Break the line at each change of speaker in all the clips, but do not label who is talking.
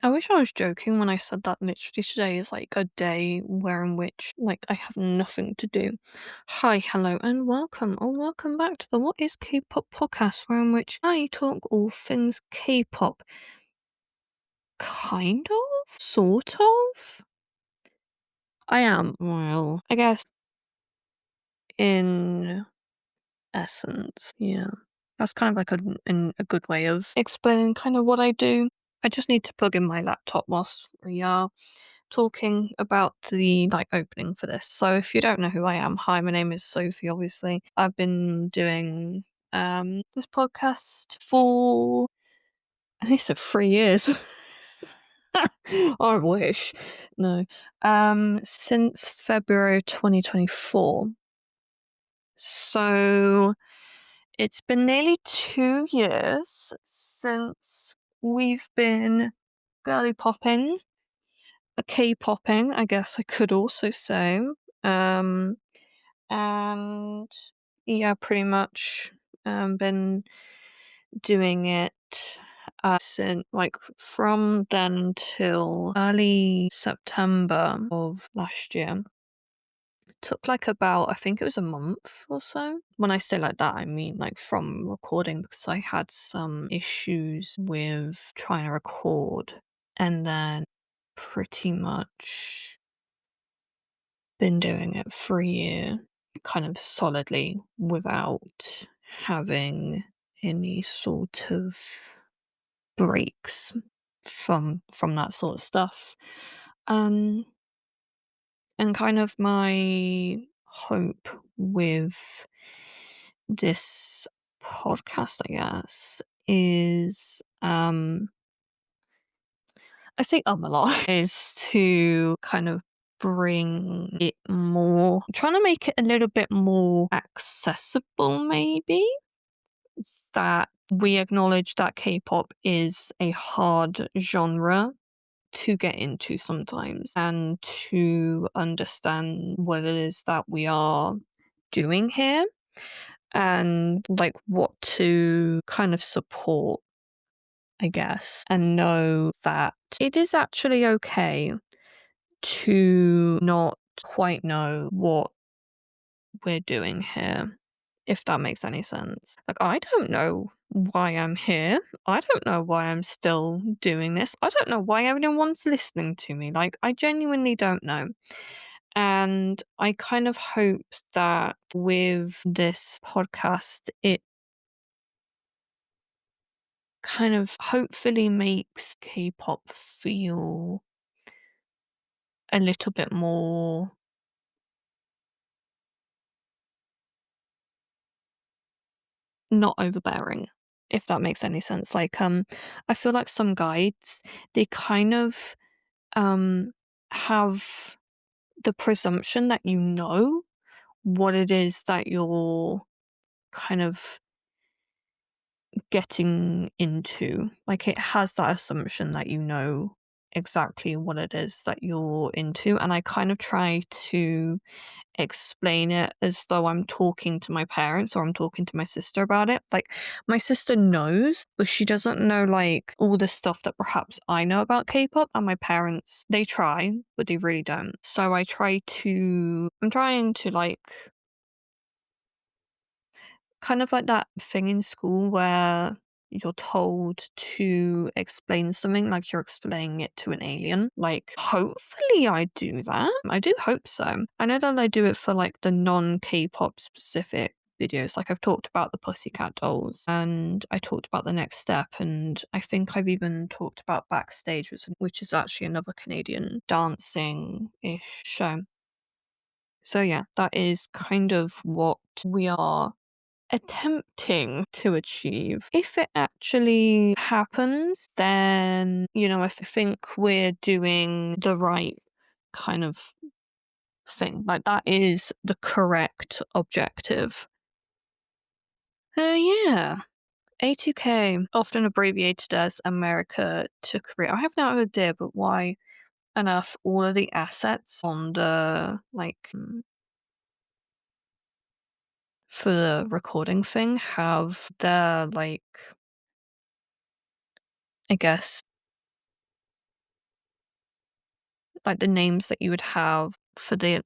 I wish I was joking when I said that literally today is like a day where in which I have nothing to do. Hi, hello, and welcome or welcome back to the What is K-pop podcast, where in which I talk all things K-pop. Kind of? Sort of? I am, well, I guess in essence, yeah. That's kind of like a good way of explaining kind of what I do. I just need to plug in my laptop whilst we are talking about the opening for this. So if you don't know who I am, hi, my name is Sophie, obviously. I've been doing this podcast for at least 3 years. I wish. No. Since February 2024. So it's been nearly 2 years since we've been girly popping, a K-popping, I guess I could also say. Um, and yeah, pretty much been doing it since from then until early September of last year. Took about, I think it was a month or so. When I say like that, I mean from recording, because I had some issues with trying to record, and then pretty much been doing it for a year kind of solidly without having any sort of breaks from that sort of stuff. Um and kind of my hope with this podcast, I guess, is I say a lot is to kind of bring it more, trying to make it a little bit more accessible, maybe. That we acknowledge that K-pop is a hard genre to get into sometimes, and to understand what it is that we are doing here, and what to kind of support, I guess, and know that it is actually okay to not quite know what we're doing here, if that makes any sense. I don't know why I'm here. I don't know why I'm still doing this. I don't know why everyone's listening to me. I genuinely don't know. And I kind of hope that with this podcast, it kind of hopefully makes K-pop feel a little bit more not overbearing, if that makes any sense. I feel like some guides, they kind of have the presumption that you know what it is that you're kind of getting into. It has that assumption that you know exactly what it is that you're into, and I kind of try to explain it as though I'm talking to my parents or I'm talking to my sister about it. My sister knows, but she doesn't know all the stuff that perhaps I know about K-pop, and my parents, they try, but they really don't. So I'm trying to kind of like that thing in school where you're told to explain something like you're explaining it to an alien. Hopefully I do that. I do hope so. I know that I do it for the non-K-pop specific videos. I've talked about the Pussycat Dolls, and I talked about the next step, and I think I've even talked about Backstage, which is actually another Canadian dancing-ish show. So yeah, that is kind of what we are attempting to achieve. If it actually happens, then, I think we're doing the right kind of thing. That is the correct objective. Yeah. A2K, often abbreviated as America to Korea. I have no idea, but why on earth all of the assets on the, for the recording thing have their, I guess, like the names that you would have for the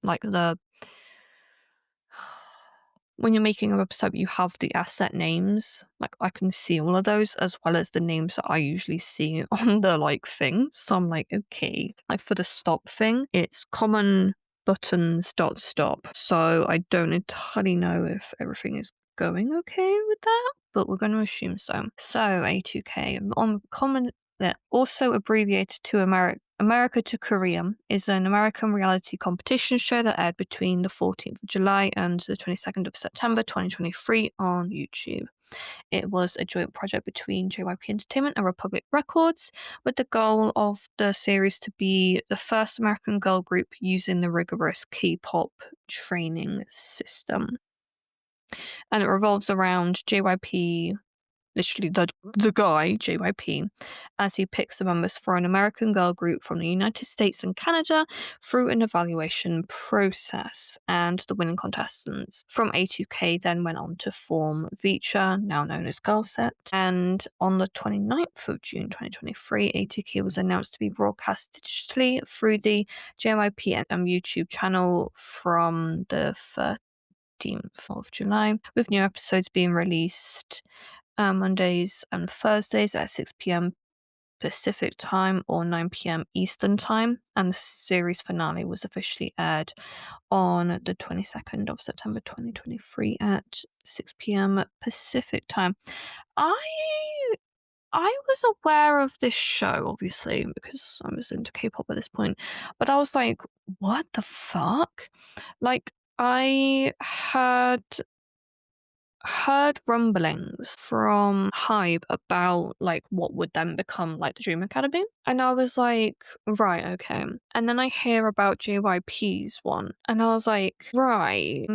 when you're making a website, you have the asset names. Like I can see all of those as well as the names that I usually see on the thing. So I'm like, okay. Like for the stop thing, it's common buttons dot stop. So I don't entirely know if everything is going okay with that, but we're going to assume so. So A2K on common, also abbreviated to America to Korea, is an American reality competition show that aired between the 14th of July and the 22nd of September 2023 on YouTube. It was a joint project between JYP Entertainment and Republic Records, with the goal of the series to be the first American girl group using the rigorous K-pop training system. And it revolves around JYP, literally the guy, JYP, as he picks the members for an American girl group from the United States and Canada through an evaluation process. And the winning contestants from A2K then went on to form Vicha, now known as Girl Set. And on the 29th of June 2023, A2K was announced to be broadcast digitally through the JYP YouTube channel from the 13th of July, with new episodes being released Mondays and Thursdays at 6 p.m. Pacific time or 9 p.m. Eastern time, and the series finale was officially aired on the 22nd of September 2023 at 6 p.m. Pacific time. I was aware of this show, obviously, because I was into K-pop at this point, but I was like, what the fuck? Like, I had heard rumblings from Hybe about what would then become the Dream Academy, and I was like, right, okay. And then I hear about JYP's one, and I was like, right,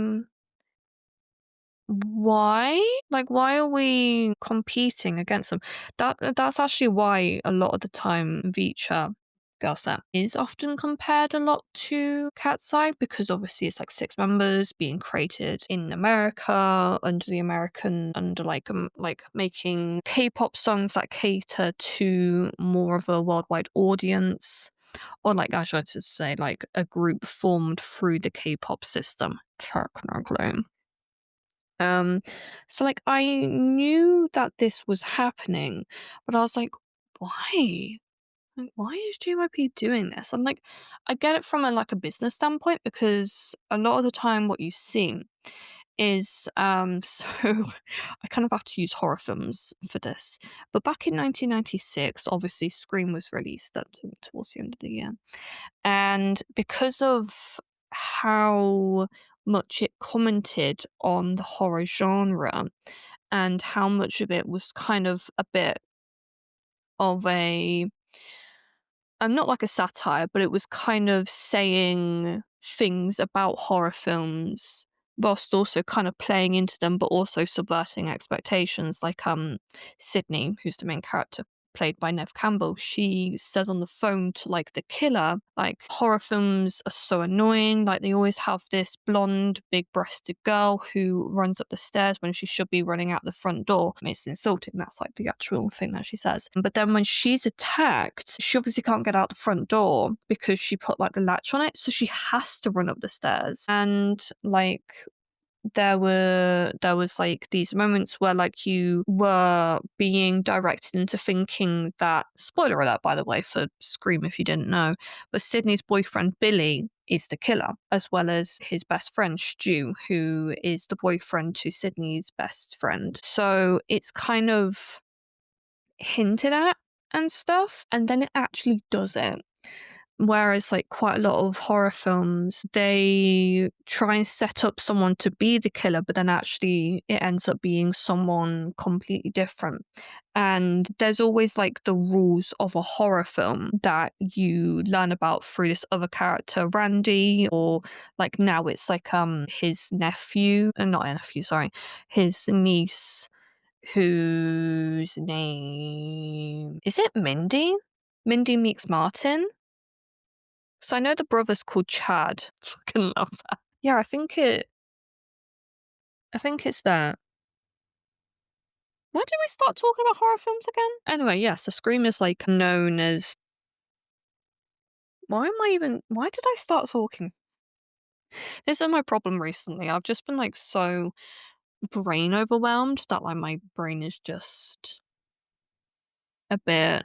why? Why are we competing against them? That's actually why a lot of the time Vicha Girl Set is often compared a lot to Cat's Eye, because obviously it's 6 members being created in America under making K-pop songs that cater to more of a worldwide audience. Or I should say a group formed through the K-pop system, technically. So I knew that this was happening, but I was like, why? Why is JYP doing this? And I get it from a business standpoint, because a lot of the time what you see is so I kind of have to use horror films for this. But back in 1996, obviously Scream was released towards the end of the year. And because of how much it commented on the horror genre and how much of it was kind of a bit of a not a satire, but it was kind of saying things about horror films whilst also kind of playing into them, but also subverting expectations. Sydney, who's the main character, played by Nev Campbell, she says on the phone to the killer, horror films are so annoying. They always have this blonde, big-breasted girl who runs up the stairs when she should be running out the front door. I mean, it's insulting. That's the actual thing that she says. But then when she's attacked, she obviously can't get out the front door because she put the latch on it, so she has to run up the stairs. And there was these moments where you were being directed into thinking that, spoiler alert by the way for Scream if you didn't know, but Sydney's boyfriend Billy is the killer, as well as his best friend Stu, who is the boyfriend to Sydney's best friend. So it's kind of hinted at and stuff, and then it actually does it. Whereas quite a lot of horror films, they try and set up someone to be the killer, but then actually it ends up being someone completely different. And there's always the rules of a horror film that you learn about through this other character, Randy, or now it's his nephew, not a nephew, sorry, his niece, whose name is it Mindy? Mindy Meeks Martin. So I know the brother's called Chad. Fucking love that. Yeah, I think it's that. Where did we start talking about horror films again? Anyway, yeah, so Scream is known as why did I start talking? This is my problem recently. I've just been like so brain overwhelmed that like my brain is just a bit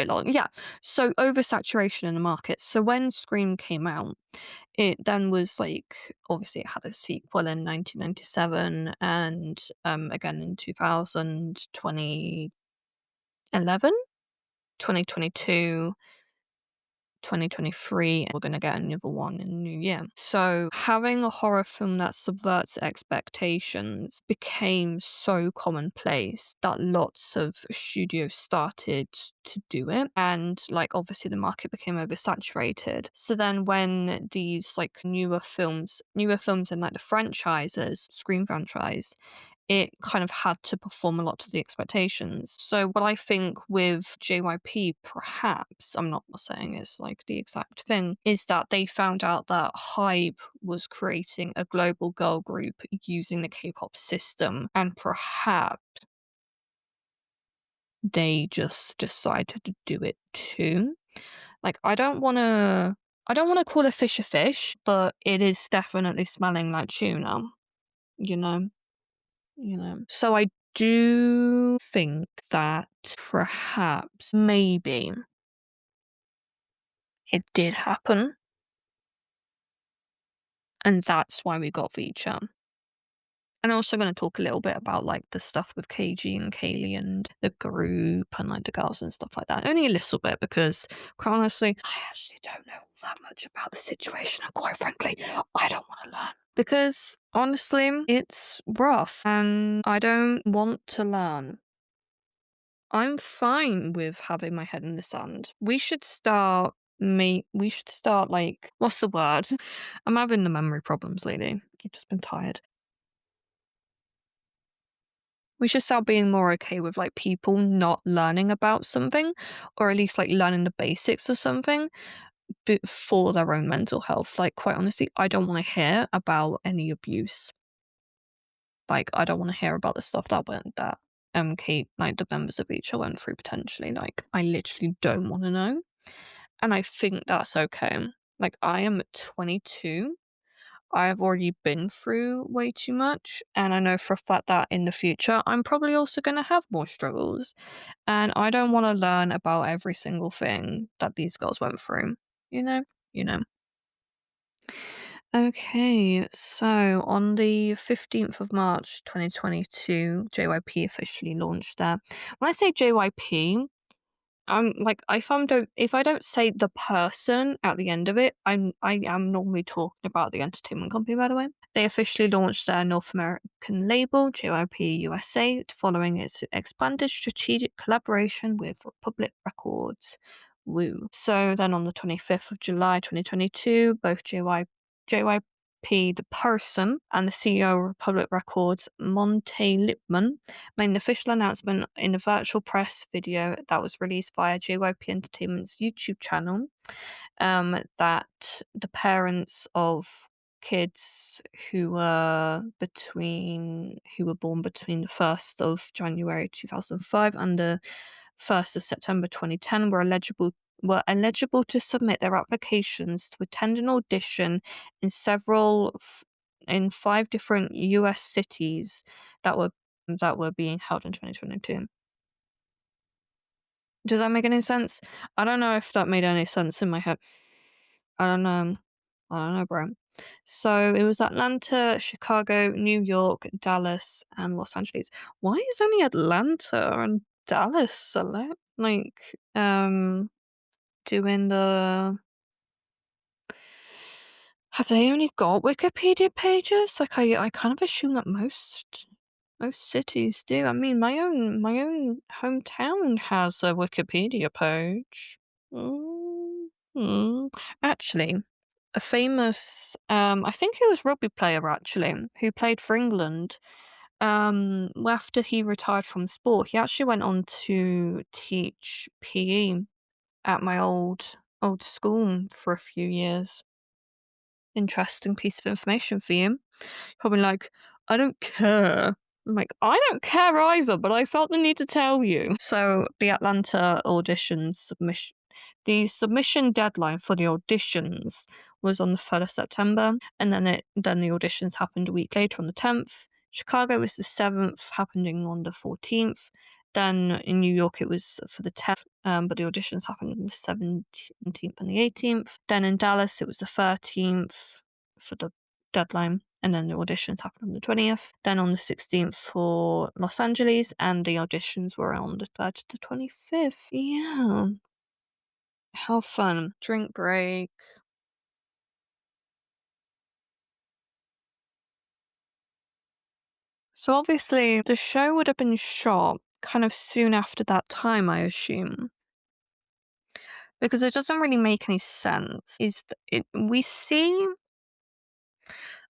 long. Yeah. So oversaturation in the market. So when Scream came out, it then was like obviously it had a sequel in 1997 and again in 2000, 2011, 2022. 2023, and we're going to get another one in the new year. So having a horror film that subverts expectations became so commonplace that lots of studios started to do it, and like obviously the market became oversaturated. So then when these like newer films in like the franchises, Scream franchise, it kind of had to perform a lot to the expectations. So what I think with JYP, perhaps, I'm not saying it's like the exact thing, is that they found out that Hype was creating a global girl group using the K-pop system, and perhaps they just decided to do it too. Like I don't wanna call a fish, but it is definitely smelling like tuna, you know? So I do think that perhaps, maybe, it did happen, and that's why we got Feature. And I'm also going to talk a little bit about like the stuff with KG and Kaylee and the group and like the girls and stuff like that. Only a little bit because, quite honestly, I actually don't know that much about the situation, and quite frankly, I don't want to learn. Because honestly, it's rough and I don't want to learn. I'm fine with having my head in the sand. We should start like, what's the word? I'm having the memory problems lately. I've just been tired. We should start being more okay with like people not learning about something, or at least like learning the basics of something for their own mental health. Like, quite honestly, I don't want to hear about any abuse. Like, I don't want to hear about the stuff that Kate, like the members of each went through potentially. Like, I literally don't want to know. And I think that's okay. Like, I am 22. I have already been through way too much. And I know for a fact that in the future, I'm probably also going to have more struggles. And I don't want to learn about every single thing that these girls went through. You know? You know. Okay, so on the 15th of March 2022, JYP officially launched their. When I say JYP, like if I don't say the person at the end of it, I am normally talking about the entertainment company, by the way. They officially launched their North American label, JYP USA, following its expanded strategic collaboration with Republic Records. Woo. So then on the 25th of July 2022, both JYP, the person, and the CEO of Republic Records, Monte Lipman, made an official announcement in a virtual press video that was released via JYP Entertainment's YouTube channel, that the parents of kids who were born between the 1st of January 2005 and the 1st of September 2010 were eligible to submit their applications to attend an audition in in 5 different US cities that were being held in 2022. Does that make any sense? I don't know if that made any sense in my head. I don't know. I don't know, bro. So it was Atlanta, Chicago, New York, Dallas, and Los Angeles. Why is only Atlanta and Dallas doing the? Have they only got Wikipedia pages? Like I kind of assume that most cities do. I mean, my own hometown has a Wikipedia page. Mm. Actually, a famous, I think he was rugby player actually, who played for England. After he retired from sport, he actually went on to teach PE at my old school for a few years. Interesting piece of information for you. Probably like, I don't care. I'm like, I don't care either, but I felt the need to tell you. So the Atlanta audition submission. The submission deadline for the auditions was on the 3rd of September, and then the auditions happened a week later on the 10th. Chicago was the 7th, happening on the 14th. Then in New York it was for the 10th, but the auditions happened on the 17th and the 18th. Then in Dallas it was the 13th for the deadline, and then the auditions happened on the 20th. Then on the 16th for Los Angeles, and the auditions were on the 3rd to the 25th. Yeah. How fun. Drink break. So obviously the show would have been shot kind of soon after that time, I assume. Because it doesn't really make any sense. We see.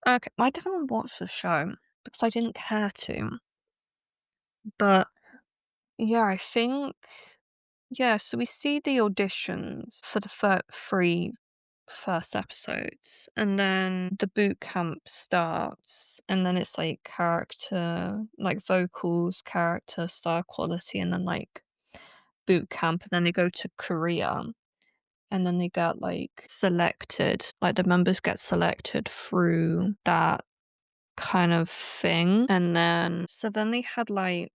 Okay, I didn't watch the show because I didn't care to. But yeah, I think. Yeah, so we see the auditions for the 3 first episodes, and then the boot camp starts, and then it's like character, like vocals, character, star quality, and then like boot camp, and then they go to Korea, and then they get like selected, like the members get selected through that kind of thing. And then so then they had like,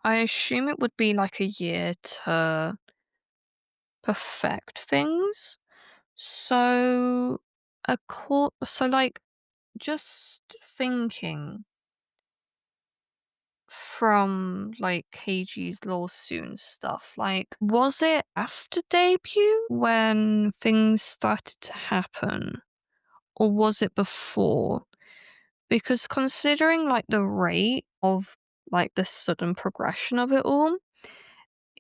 I assume it would be like a year to perfect things. So so like, just thinking from like KG's lawsuit and stuff, like, was it after debut when things started to happen, or was it before? Because considering like the rate of like the sudden progression of it all,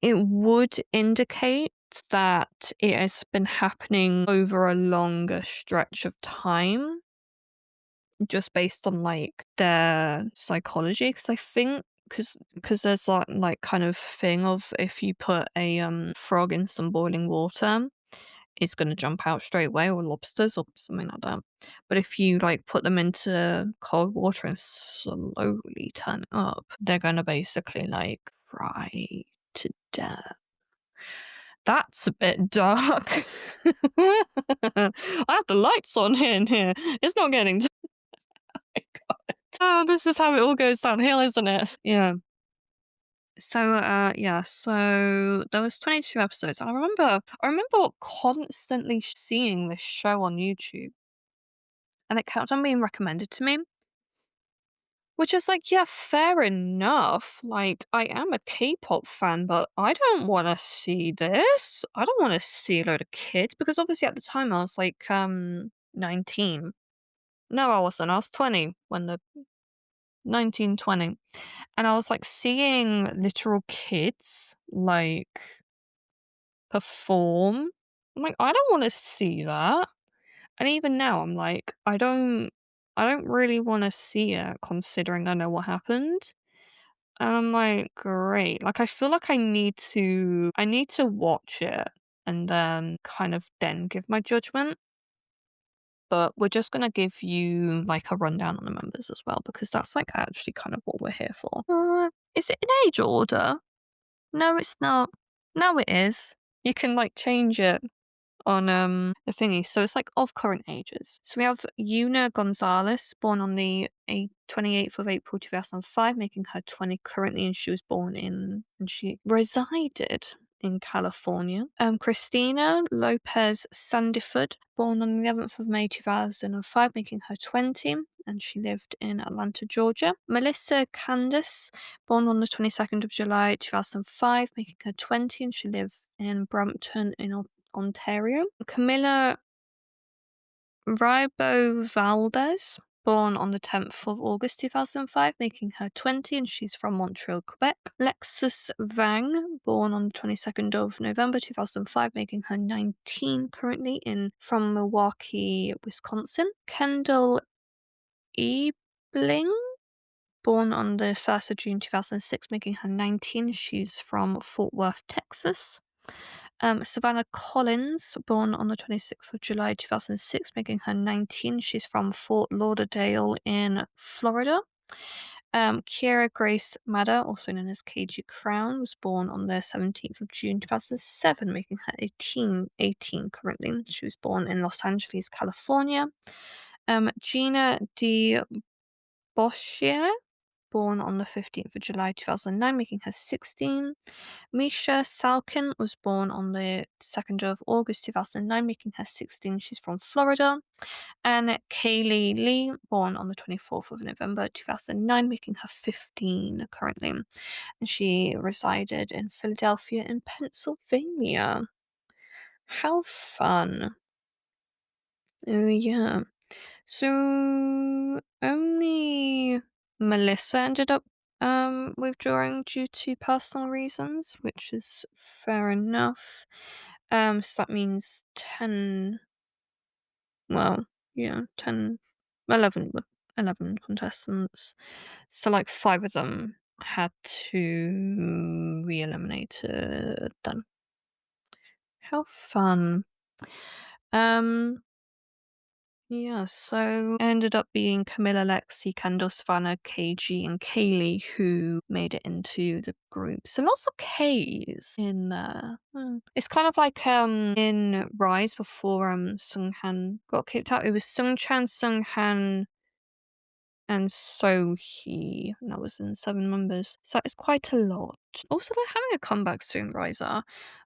it would indicate that it has been happening over a longer stretch of time, just based on like their psychology. Because I think, because there's like kind of thing of, if you put a frog in some boiling water, it's going to jump out straight away, or lobsters or something like that. But if you like put them into cold water and slowly turn it up, they're going to basically like fry to death. That's a bit dark. I have the lights on in here. It's not getting. Oh my god. Oh, this is how it all goes downhill, isn't it? Yeah. So yeah, so there was 22 episodes. I remember constantly seeing this show on YouTube, and it kept on being recommended to me. Which is like, yeah, fair enough. Like, I am a K-pop fan, but I don't want to see this. I don't want to see a load of kids, because obviously at the time I was like 19. No, I wasn't. I was 20 when the 19, 20. And I was like seeing literal kids like perform. I'm like, I don't want to see that. And even now I'm like, I don't really want to see it, considering I know what happened. And I'm like, great. Like, I feel like I need to watch it and then kind of then give my judgment. But we're just gonna give you like a rundown on the members as well, because that's like actually kind of what we're here for. Is it in age order? No, it's not. No, it is. You can like change it on the thingy. So it's like of current ages. So we have Yuna Gonzalez, born on the 28th of April 2005, making her 20 currently, and she was born and she resided in California. Christina Lopez Sandiford, born on the 11th of May 2005, making her 20, and she lived in Atlanta, Georgia. Melissa Candace, born on the 22nd of July 2005, making her 20, and she lived in Brampton in Ontario. Camilla Ribo Valdez, born on the 10th of August 2005, making her 20, and she's from Montreal, Quebec. Lexus Vang, born on the 22nd of November 2005, making her 19 currently, from Milwaukee, Wisconsin. Kendall Ebling, born on the 1st of June 2006, making her 19. She's from Fort Worth, Texas. Savannah Collins, born on the 26th of July 2006, making her 19. She's from Fort Lauderdale in Florida. Kiera Grace Madder, also known as KG Crown, was born on the 17th of June 2007, making her 18 currently. She was born in Los Angeles, California. Gina D. Boschier, born on the 15th of July 2009, making her 16. Misha Salkin was born on the 2nd of August 2009, making her 16. She's from Florida. And Kaylee Lee, born on the 24th of November 2009, making her 15 currently. And she resided in Philadelphia in Pennsylvania. How fun. Oh, yeah. So only Melissa ended up withdrawing due to personal reasons, which is fair enough. So that means 10, well, yeah, 10, 11 contestants. So like 5 of them had to be eliminated. Done. How fun. Yeah, so ended up being Camilla, Lexi, Kendall, Savannah, KG, and Kaylee who made it into the group. So lots of K's in there. It's kind of like in Rise before Sunghan got kicked out. It was Sungchan, Sunghan, and Sohee, and that was in 7 members. So it's quite a lot. Also, they're having a comeback soon, Riser.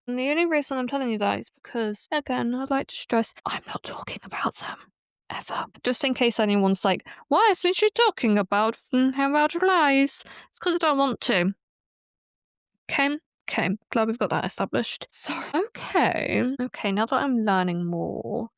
And the only reason I'm telling you that is because, again, I'd like to stress, I'm not talking about them. Ever. Just in case anyone's like, why isn't she talking about how about lies? It's because I don't want to. Okay, glad we've got that established. So, okay, now that I'm learning more.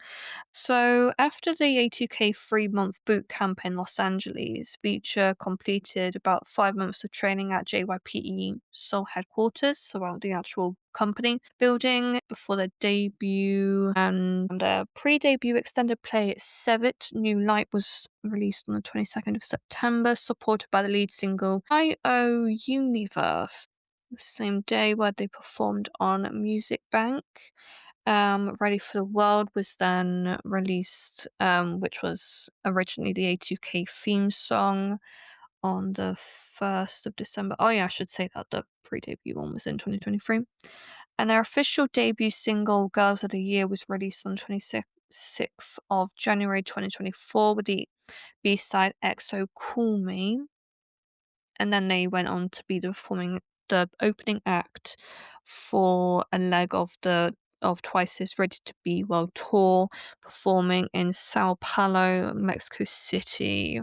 So, after the A2K 3-month boot camp in Los Angeles, Beecher completed about 5 months of training at JYPE Seoul headquarters, so at the actual company building before their debut. And their pre-debut extended play Sevit New Light was released on the 22nd of September, supported by the lead single IO Universe. The same day where they performed on Music Bank. Ready for the World was then released, which was originally the A2K theme song on the 1st of December. Oh yeah, I should say that the pre-debut one was in 2023. And their official debut single, Girls of the Year, was released on 26th of January 2024 with the B-side XO Cool Me. And then they went on to be the opening act for a leg of Twice's Ready to Be World tour, performing in Sao Paulo, Mexico City,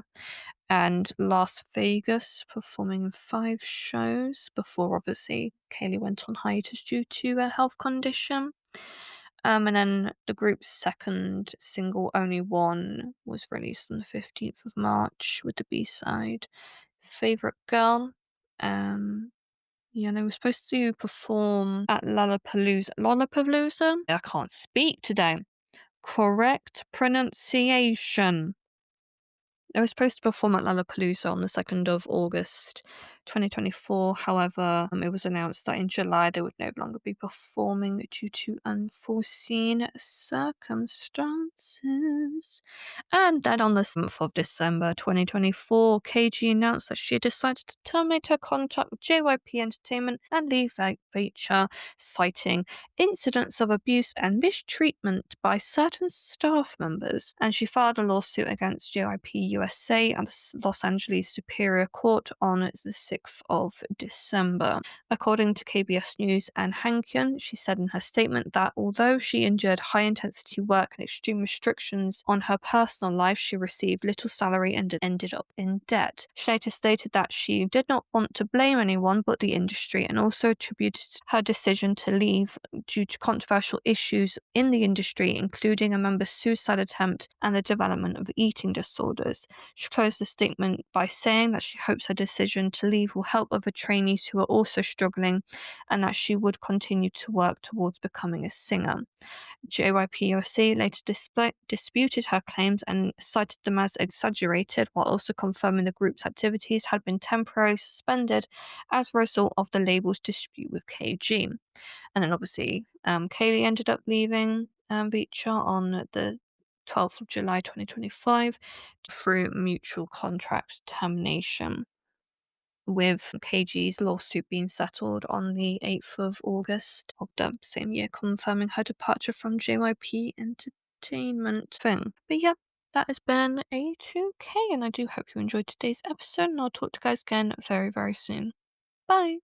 and Las Vegas, performing in 5 shows before obviously Kaylee went on hiatus due to a health condition. And then the group's second single, Only One, was released on the 15th of March with the B-side, Favorite Girl. Yeah, they were supposed to perform at Lollapalooza? I can't speak today. Correct pronunciation. They were supposed to perform at Lollapalooza on the 2nd of August 2024. However, it was announced that in July they would no longer be performing due to unforeseen circumstances. And then on the 7th of December 2024, KG announced that she had decided to terminate her contract with JYP Entertainment and leave Feature, citing incidents of abuse and mistreatment by certain staff members. And she filed a lawsuit against JYP USA at the Los Angeles Superior Court on the 6th of December. According to KBS News and Hankyun, she said in her statement that although she endured high-intensity work and extreme restrictions on her personal life, she received little salary and ended up in debt. She later stated that she did not want to blame anyone but the industry, and also attributed her decision to leave due to controversial issues in the industry, including a member's suicide attempt and the development of eating disorders. She closed the statement by saying that she hopes her decision to leave will help other trainees who are also struggling, and that she would continue to work towards becoming a singer. JYP USA later disputed her claims and cited them as exaggerated, while also confirming the group's activities had been temporarily suspended as a result of the label's dispute with KG. And then obviously, Kaylee ended up leaving Beecher on the 12th of July 2025 through mutual contract termination. with KG's lawsuit being settled on the 8th of August of the same year, confirming her departure from JYP Entertainment thing. But yeah, that has been A2K, and I do hope you enjoyed today's episode, and I'll talk to you guys again very, very soon. Bye!